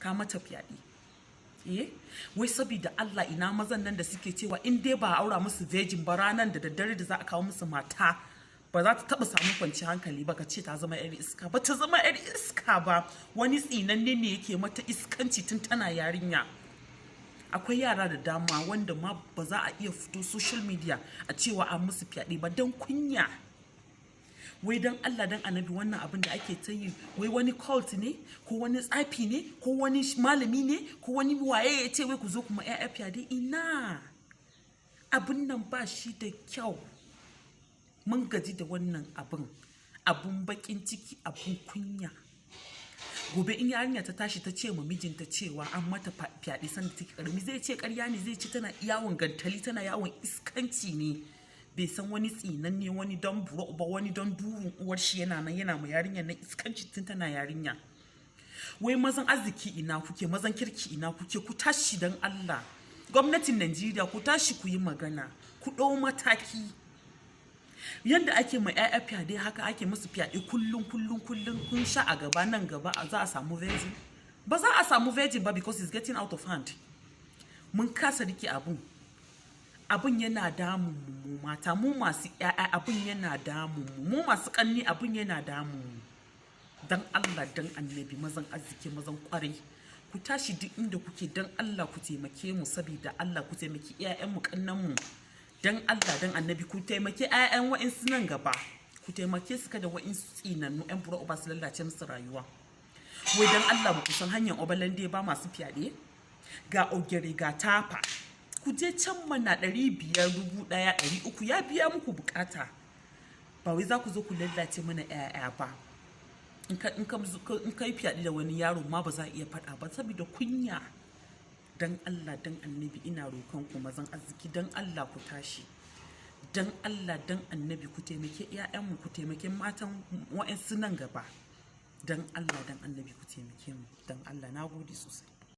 ka mata fyaɗe. Wai saboda Allah ina mazan nan da suke cewa in dai ba a aura musu virgin ba ranar da daddare da za a kawo musu mata ba za ta taba samun kwanciyar hankali ba, ka ce ta zama yar iska. Ba ta zama yar iska ba, wani tsinanne ne yake mata iskanci tun tana yarinya. Akwai yara da dama wanda ma ba za a iya fito social media a cewa an musu fyaɗe ba don kunya. Wai don Allah don annabi wannan abin da ake ta yi, wai wani cult ne ko wani tsafi ne ko wani malami ne ko wani waye ya ce wai ku zo kuma ƴaƴa fyaɗe. Ina abin nan ba shi da kyau. Mun gaji da wannan abun bakin ciki, abun kunya. Gobe in yarinya ta tashi ta ce ma mijinta cewa an mata fyaɗe sanda take karami, zai ce ƙarya ne, zai ce tana yawon gantali, tana yawon iskanci ne. Bai san wani tsinanne, wani don buro ba, wani don duhun uwar shi yana nan yana ma yarinya na iskanci tun tana yarinya. Wai mazan arziki ina kuke, mazan kirki ina kuke? Ku tashi don Allah. Gwamnatin Najeriya ku tashi ku yi magana, ku ɗau mataki. Yadda ake ma ƴaƴa fyaɗe haka ake musu fyaɗe kullum kun sha a gaba, nan gaba za a samu virgin? Ba za a samu virgin ba, because it's getting out of hand. Mun kasa rike abun yana damun mu mata, mu masu ƴaƴa abun yana damun mu masu ƙanni abun yana damun mu. Dan Allah dan annabi mazan arziki, mazan ƙwarai, ku tashi duk inda kuke, dan Allah ku taimake mu, saboda Allah ku taimaki ƴaƴan mu, ƙannan mu. Dan Allah dan annabi ku taimake ƴaƴan wa'insu nan gaba, ku taimake su kada wa'insu tsinannu ƴan buro ba su lallace musu rayuwa. Wai dan Allah ba ku san hanyar Obalande ba masu fyaɗe? Ga Ogere, ga Tafa, ku je can mana 500, 1000, 300 ya biya muku bukata. Ba wai za ku zo ku lallace mana ƴaƴa ba. In ka yi fyaɗe da wani yaro ma ba za a iya faɗa ba saboda kunya. Dan Allah dan annabi ina roƙon ku mazan arziki, dan Allah ku tashi. Dan Allah dan annabi ku taimake ƴaƴanmu, ku taimake matan wa'ansu nan gaba. Dan Allah dan annabi ku taimake mu. Dan Allah, na gode sosai.